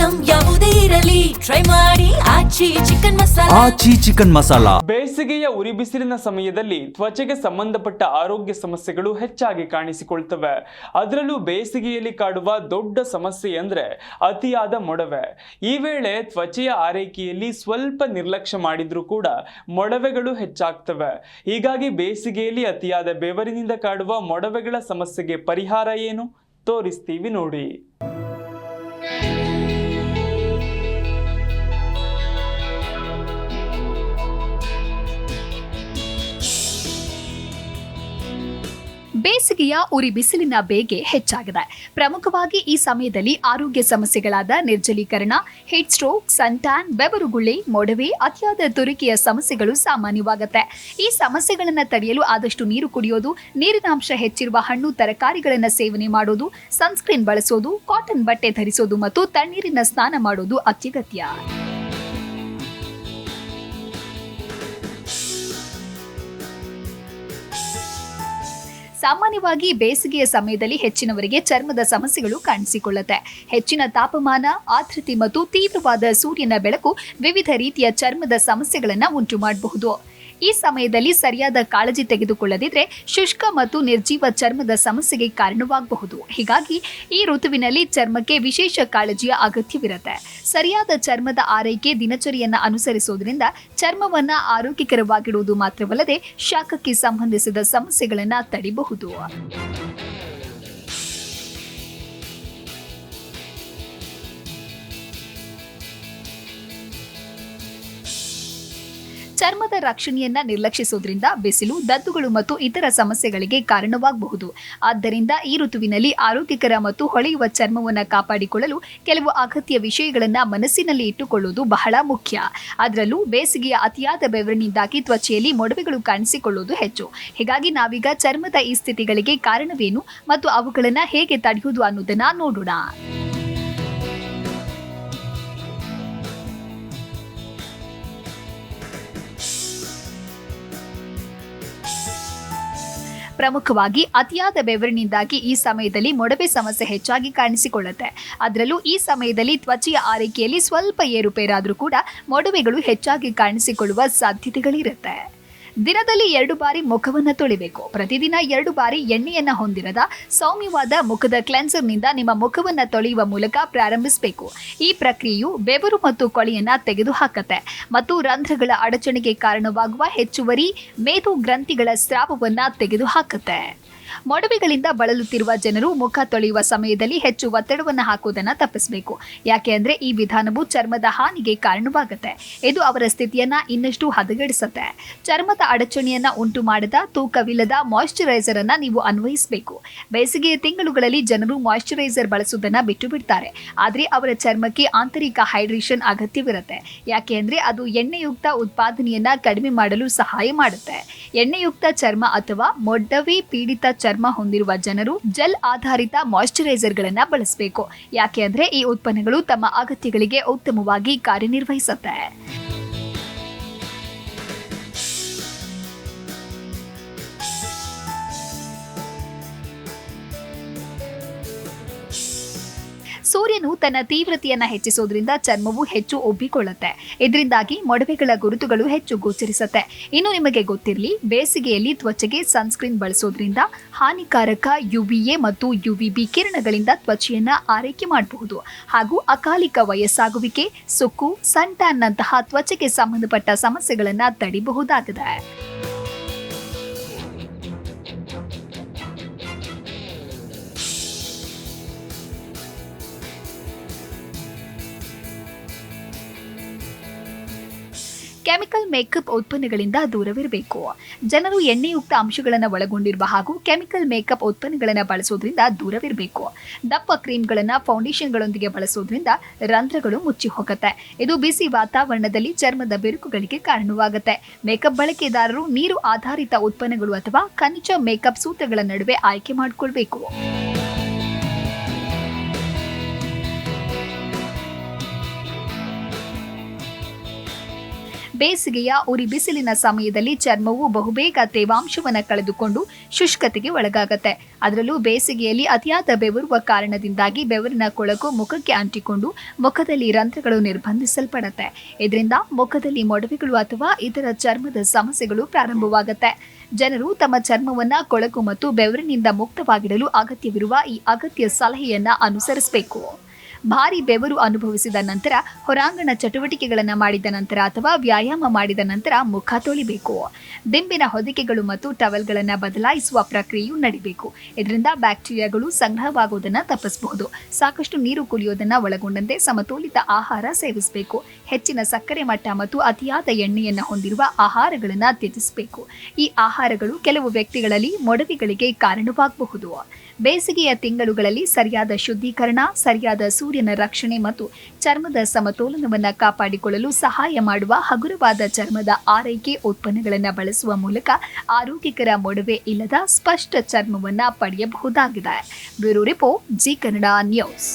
Item ಯಾವುದೇ ಇರಲಿ try ಮಾಡಿ ಆಚಿ ಚಿಕನ್ ಮಸಾಲಾ. ಬೇಸಿಗೆಯ ಉರಿ ಬಿಸಿಲಿನ ಸಮಯದಲ್ಲಿ ತ್ವಚೆಗೆ ಸಂಬಂಧಪಟ್ಟ ಆರೋಗ್ಯ ಸಮಸ್ಯೆಗಳು ಹೆಚ್ಚಾಗಿ ಕಾಣಿಸಿಕೊಳ್ತವೆ. ಅದರಲ್ಲೂ ಬೇಸಿಗೆಯಲ್ಲಿ ಕಾಡುವ ದೊಡ್ಡ ಸಮಸ್ಯೆ ಅಂದ್ರೆ ಅತಿಯಾದ ಮೊಡವೆ. ಈ ವೇಳೆ ತ್ವಚೆಯ ಆರೈಕೆಯಲ್ಲಿ ಸ್ವಲ್ಪ ನಿರ್ಲಕ್ಷ್ಯ ಮಾಡಿದ್ರೂ ಕೂಡ ಮೊಡವೆಗಳು ಹೆಚ್ಚಾಗ್ತವೆ. ಹೀಗಾಗಿ ಬೇಸಿಗೆಯಲ್ಲಿ ಅತಿಯಾದ ಬೆವರಿನಿಂದ ಕಾಡುವ ಮೊಡವೆಗಳ ಸಮಸ್ಯೆಗೆ ಪರಿಹಾರ ಏನು ತೋರಿಸ್ತೀವಿ ನೋಡಿ. ಬೇಸಿಗೆಯ ಉರಿ ಬಿಸಿಲಿನ ಬೇಗೆ ಹೆಚ್ಚಾಗಿದೆ. ಪ್ರಮುಖವಾಗಿ ಈ ಸಮಯದಲ್ಲಿ ಆರೋಗ್ಯ ಸಮಸ್ಯೆಗಳಾದ ನಿರ್ಜಲೀಕರಣ, ಹೀಟ್ ಸ್ಟ್ರೋಕ್, ಸನ್ಟ್ಯಾನ್, ಬೆವರುಗುಳ್ಳೆ, ಮೊಡವೆ, ಅತಿಯಾದ ತುರಿಕೆಯ ಸಮಸ್ಯೆಗಳು ಸಾಮಾನ್ಯವಾಗುತ್ತೆ. ಈ ಸಮಸ್ಯೆಗಳನ್ನು ತಡೆಯಲು ಆದಷ್ಟು ನೀರು ಕುಡಿಯೋದು, ನೀರಿನಾಂಶ ಹೆಚ್ಚಿರುವ ಹಣ್ಣು ತರಕಾರಿಗಳನ್ನು ಸೇವನೆ ಮಾಡೋದು, ಸನ್ಸ್ಕ್ರೀನ್ ಬಳಸೋದು, ಕಾಟನ್ ಬಟ್ಟೆ ಧರಿಸೋದು ಮತ್ತು ತಣ್ಣೀರಿನ ಸ್ನಾನ ಮಾಡೋದು ಅತ್ಯಗತ್ಯ. ಸಾಮಾನ್ಯವಾಗಿ ಬೇಸಿಗೆಯ ಸಮಯದಲ್ಲಿ ಹೆಚ್ಚಿನವರಿಗೆ ಚರ್ಮದ ಸಮಸ್ಯೆಗಳು ಕಾಣಿಸಿಕೊಳ್ಳುತ್ತೆ. ಹೆಚ್ಚಿನ ತಾಪಮಾನ, ಆರ್ದ್ರತೆ ಮತ್ತು ತೀವ್ರವಾದ ಸೂರ್ಯನ ಬೆಳಕು ವಿವಿಧ ರೀತಿಯ ಚರ್ಮದ ಸಮಸ್ಯೆಗಳನ್ನು ಉಂಟು ಮಾಡಬಹುದು. ಈ ಸಮಯದಲ್ಲಿ ಸರಿಯಾದ ಕಾಳಜಿ ತೆಗೆದುಕೊಳ್ಳದಿದ್ರೆ ಶುಷ್ಕ ಮತ್ತು ನಿರ್ಜೀವ ಚರ್ಮದ ಸಮಸ್ಯೆಗೆ ಕಾರಣವಾಗಬಹುದು. ಹೀಗಾಗಿ ಈ ಋತುವಿನಲ್ಲಿ ಚರ್ಮಕ್ಕೆ ವಿಶೇಷ ಕಾಳಜಿಯ ಅಗತ್ಯವಿರುತ್ತೆ. ಸರಿಯಾದ ಚರ್ಮದ ಆರೈಕೆ ದಿನಚರಿಯನ್ನ ಅನುಸರಿಸೋದ್ರಿಂದ ಚರ್ಮವನ್ನ ಆರೋಗ್ಯಕರವಾಗಿಡುವುದು ಮಾತ್ರವಲ್ಲದೆ ಶಾಖಕ್ಕೆ ಸಂಬಂಧಿಸಿದ ಸಮಸ್ಯೆಗಳನ್ನ ತಡೆಯಬಹುದು. ಚರ್ಮದ ರಕ್ಷಣೆಯನ್ನ ನಿರ್ಲಕ್ಷಿಸೋದ್ರಿಂದ ಬಿಸಿಲು, ದದ್ದುಗಳು ಮತ್ತು ಇತರ ಸಮಸ್ಯೆಗಳಿಗೆ ಕಾರಣವಾಗಬಹುದು. ಆದ್ದರಿಂದ ಈ ಋತುವಿನಲ್ಲಿ ಆರೋಗ್ಯಕರ ಮತ್ತು ಹೊಳೆಯುವ ಚರ್ಮವನ್ನು ಕಾಪಾಡಿಕೊಳ್ಳಲು ಕೆಲವು ಅಗತ್ಯ ವಿಷಯಗಳನ್ನು ಮನಸ್ಸಿನಲ್ಲಿ ಇಟ್ಟುಕೊಳ್ಳುವುದು ಬಹಳ ಮುಖ್ಯ. ಅದರಲ್ಲೂ ಬೇಸಿಗೆಯ ಅತಿಯಾದ ಬೆವರಿನಿಂದಾಗಿ ತ್ವಚೆಯಲ್ಲಿ ಮೊಡವೆಗಳು ಕಾಣಿಸಿಕೊಳ್ಳುವುದು ಹೆಚ್ಚು. ಹೀಗಾಗಿ ನಾವೀಗ ಚರ್ಮದ ಈ ಸ್ಥಿತಿಗಳಿಗೆ ಕಾರಣವೇನು ಮತ್ತು ಅವುಗಳನ್ನು ಹೇಗೆ ತಡೆಯುವುದು ಅನ್ನೋದನ್ನ ನೋಡೋಣ. ಪ್ರಮುಖವಾಗಿ ಅತಿಯಾದ ಬೆವರಿನಿಂದಾಗಿ ಈ ಸಮಯದಲ್ಲಿ ಮೊಡವೆ ಸಮಸ್ಯೆ ಹೆಚ್ಚಾಗಿ ಕಾಣಿಸಿಕೊಳ್ಳುತ್ತೆ. ಅದರಲ್ಲೂ ಈ ಸಮಯದಲ್ಲಿ ತ್ವಚೆಯ ಆರೈಕೆಯಲ್ಲಿ ಸ್ವಲ್ಪ ಏರುಪೇರಾದರೂ ಕೂಡ ಮೊಡವೆಗಳು ಹೆಚ್ಚಾಗಿ ಕಾಣಿಸಿಕೊಳ್ಳುವ ಸಾಧ್ಯತೆಗಳಿರುತ್ತೆ. ದಿನದಲ್ಲಿ 2 ಬಾರಿ ಮುಖವನ್ನು ತೊಳಿಬೇಕು. ಪ್ರತಿದಿನ 2 ಬಾರಿ ಎಣ್ಣೆಯನ್ನ ಹೊಂದಿರದ ಸೌಮ್ಯವಾದ ಮುಖದ ಕ್ಲೆನ್ಸರ್ನಿಂದ ನಿಮ್ಮ ಮುಖವನ್ನು ತೊಳೆಯುವ ಮೂಲಕ ಪ್ರಾರಂಭಿಸಬೇಕು. ಈ ಪ್ರಕ್ರಿಯೆಯು ಬೆವರು ಮತ್ತು ಕೊಳೆಯನ್ನ ತೆಗೆದುಹಾಕುತ್ತೆ ಮತ್ತು ರಂಧ್ರಗಳ ಅಡಚಣೆಗೆ ಕಾರಣವಾಗುವ ಹೆಚ್ಚುವರಿ ಮೇದು ಗ್ರಂಥಿಗಳ ಸ್ರಾವವನ್ನ ತೆಗೆದುಹಾಕುತ್ತೆ. ಮೊಡವೆಗಳಿಂದ ಬಳಲುತ್ತಿರುವ ಜನರು ಮುಖ ತೊಳೆಯುವ ಸಮಯದಲ್ಲಿ ಹೆಚ್ಚು ಒತ್ತಡವನ್ನು ಹಾಕುವುದನ್ನು ತಪ್ಪಿಸಬೇಕು. ಯಾಕೆ ಅಂದ್ರೆ ಈ ವಿಧಾನವು ಚರ್ಮದ ಹಾನಿಗೆ ಕಾರಣವಾಗುತ್ತೆ. ಇದು ಅವರ ಸ್ಥಿತಿಯನ್ನ ಇನ್ನಷ್ಟು ಹದಗೆಡಿಸುತ್ತೆ. ಚರ್ಮದ ಅಡಚಣೆಯನ್ನ ಉಂಟು ಮಾಡದ ತೂಕವಿಲ್ಲದ ಮಾಯಿಶ್ಚರೈಸರ್ ಅನ್ನ ನೀವು ಅನ್ವಯಿಸಬೇಕು. ಬೇಸಿಗೆಯ ತಿಂಗಳುಗಳಲ್ಲಿ ಜನರು ಮಾಯಿಶ್ಚರೈಸರ್ ಬಳಸುವುದನ್ನ ಬಿಟ್ಟು ಬಿಡ್ತಾರೆ. ಆದ್ರೆ ಅವರ ಚರ್ಮಕ್ಕೆ ಆಂತರಿಕ ಹೈಡ್ರೇಷನ್ ಅಗತ್ಯವಿರುತ್ತೆ. ಯಾಕೆ ಅಂದ್ರೆ ಅದು ಎಣ್ಣೆಯುಕ್ತ ಉತ್ಪಾದನೆಯನ್ನ ಕಡಿಮೆ ಮಾಡಲು ಸಹಾಯ ಮಾಡುತ್ತೆ. ಎಣ್ಣೆಯುಕ್ತ ಚರ್ಮ ಅಥವಾ ಮೊಡವೆ ಪೀಡಿತ ಚರ್ಮ ಹೊಂದಿರುವ ಜನರು ಜೆಲ್ ಆಧಾರಿತ ಮಾಯಿಶ್ಚರೈಸರ್ ಗಳನ್ನ ಬಳಸಬೇಕು. ಯಾಕೆ ಅಂದ್ರೆ ಈ ಉತ್ಪನ್ನಗಳು ತಮ್ಮ ಅಗತ್ಯಗಳಿಗೆ ಉತ್ತಮವಾಗಿ ಕಾರ್ಯನಿರ್ವಹಿಸುತ್ತೆ. ಸೂರ್ಯನು ತನ್ನ ತೀವ್ರತೆಯನ್ನ ಹೆಚ್ಚಿಸೋದ್ರಿಂದ ಚರ್ಮವು ಹೆಚ್ಚು ಉಬ್ಬಿಕೊಳ್ಳುತ್ತೆ. ಇದರಿಂದಾಗಿ ಮೊಡವೆಗಳ ಗುರುತುಗಳು ಹೆಚ್ಚು ಗೋಚರಿಸುತ್ತೆ. ಇನ್ನು ನಿಮಗೆ ಗೊತ್ತಿರಲಿ, ಬೇಸಿಗೆಯಲ್ಲಿ ತ್ವಚೆಗೆ ಸನ್ಸ್ಕ್ರೀನ್ ಬಳಸೋದ್ರಿಂದ ಹಾನಿಕಾರಕ UVA ಮತ್ತು UVB ಕಿರಣಗಳಿಂದ ತ್ವಚೆಯನ್ನ ಆರೈಕೆ ಮಾಡಬಹುದು ಹಾಗೂ ಅಕಾಲಿಕ ವಯಸ್ಸಾಗುವಿಕೆ, ಸುಕ್ಕು, ಸನ್ಟ್ಯಾನ್ ನಂತಹ ತ್ವಚೆಗೆ ಸಂಬಂಧಪಟ್ಟ ಸಮಸ್ಯೆಗಳನ್ನ ತಡೆಯಬಹುದಾಗಿದೆ. ಕೆಮಿಕಲ್ ಮೇಕಪ್ ಉತ್ಪನ್ನಗಳಿಂದ ದೂರವಿರಬೇಕು. ಜನರು ಎಣ್ಣೆಯುಕ್ತ ಅಂಶಗಳನ್ನು ಒಳಗೊಂಡಿರುವ ಹಾಗೂ ಕೆಮಿಕಲ್ ಮೇಕಪ್ ಉತ್ಪನ್ನಗಳನ್ನು ಬಳಸೋದ್ರಿಂದ ದೂರವಿರಬೇಕು. ದಪ್ಪ ಕ್ರೀಮ್ಗಳನ್ನು ಫೌಂಡೇಶನ್ಗಳೊಂದಿಗೆ ಬಳಸೋದ್ರಿಂದ ರಂಧ್ರಗಳು ಮುಚ್ಚಿ ಹೋಗುತ್ತೆ. ಇದು ಬಿಸಿ ವಾತಾವರಣದಲ್ಲಿ ಚರ್ಮದ ಬಿರುಕುಗಳಿಗೆ ಕಾರಣವಾಗುತ್ತೆ. ಮೇಕಪ್ ಬಳಕೆದಾರರು ನೀರು ಆಧಾರಿತ ಉತ್ಪನ್ನಗಳು ಅಥವಾ ಖನಿಜ ಮೇಕಪ್ ಸೂತ್ರಗಳ ನಡುವೆ ಆಯ್ಕೆ ಮಾಡಿಕೊಳ್ಬೇಕು. ಬೇಸಿಗೆಯ ಉರಿ ಬಿಸಿಲಿನ ಸಮಯದಲ್ಲಿ ಚರ್ಮವು ಬಹುಬೇಗ ತೇವಾಂಶವನ್ನು ಕಳೆದುಕೊಂಡು ಶುಷ್ಕತೆಗೆ ಒಳಗಾಗುತ್ತೆ. ಅದರಲ್ಲೂ ಬೇಸಿಗೆಯಲ್ಲಿ ಅತಿಯಾದ ಬೆವರುವ ಕಾರಣದಿಂದಾಗಿ ಬೆವರಿನ ಕೊಳಕು ಮುಖಕ್ಕೆ ಅಂಟಿಕೊಂಡು ಮುಖದಲ್ಲಿ ರಂಧ್ರಗಳು ನಿರ್ಬಂಧಿಸಲ್ಪಡುತ್ತೆ. ಇದರಿಂದ ಮುಖದಲ್ಲಿ ಮೊಡವೆಗಳು ಅಥವಾ ಇತರ ಚರ್ಮದ ಸಮಸ್ಯೆಗಳು ಪ್ರಾರಂಭವಾಗುತ್ತೆ. ಜನರು ತಮ್ಮ ಚರ್ಮವನ್ನ ಕೊಳಕು ಮತ್ತು ಬೆವರಿನಿಂದ ಮುಕ್ತವಾಗಿಡಲು ಅಗತ್ಯವಿರುವ ಈ ಅಗತ್ಯ ಸಲಹೆಯನ್ನ ಅನುಸರಿಸಬೇಕು. ಭಾರಿ ಬೆವರು ಅನುಭವಿಸಿದ ನಂತರ, ಹೊರಾಂಗಣ ಚಟುವಟಿಕೆಗಳನ್ನು ಮಾಡಿದ ನಂತರ ಅಥವಾ ವ್ಯಾಯಾಮ ಮಾಡಿದ ನಂತರ ಮುಖ ತೊಳಿಬೇಕು. ದಿಂಬಿನ ಹೊದಿಕೆಗಳು ಮತ್ತು ಟವೆಲ್ಗಳನ್ನು ಬದಲಾಯಿಸುವ ಪ್ರಕ್ರಿಯೆಯು ನಡಿಬೇಕು. ಇದರಿಂದ ಬ್ಯಾಕ್ಟೀರಿಯಾಗಳು ಸಂಗ್ರಹವಾಗುವುದನ್ನು ತಪ್ಪಿಸಬಹುದು. ಸಾಕಷ್ಟು ನೀರು ಕುಡಿಯೋದನ್ನು ಒಳಗೊಂಡಂತೆ ಸಮತೋಲಿತ ಆಹಾರ ಸೇವಿಸಬೇಕು. ಹೆಚ್ಚಿನ ಸಕ್ಕರೆ ಮಟ್ಟ ಮತ್ತು ಅತಿಯಾದ ಎಣ್ಣೆಯನ್ನು ಹೊಂದಿರುವ ಆಹಾರಗಳನ್ನು ತ್ಯಜಿಸಬೇಕು. ಈ ಆಹಾರಗಳು ಕೆಲವು ವ್ಯಕ್ತಿಗಳಲ್ಲಿ ಮೊಡವೆಗಳಿಗೆ ಕಾರಣವಾಗಬಹುದು. ಬೇಸಿಗೆಯ ತಿಂಗಳುಗಳಲ್ಲಿ ಸರಿಯಾದ ಶುದ್ಧೀಕರಣ, ಸರಿಯಾದ ಸೂರ್ಯನ ರಕ್ಷಣೆ ಮತ್ತು ಚರ್ಮದ ಸಮತೋಲನವನ್ನು ಕಾಪಾಡಿಕೊಳ್ಳಲು ಸಹಾಯ ಮಾಡುವ ಹಗುರವಾದ ಚರ್ಮದ ಆರೈಕೆ ಉತ್ಪನ್ನಗಳನ್ನು ಬಳಸುವ ಮೂಲಕ ಆರೋಗ್ಯಕರ ಮೊಡವೆ ಇಲ್ಲದ ಸ್ಪಷ್ಟ ಚರ್ಮವನ್ನು ಪಡೆಯಬಹುದಾಗಿದೆ. Bureau report, G Kannada news.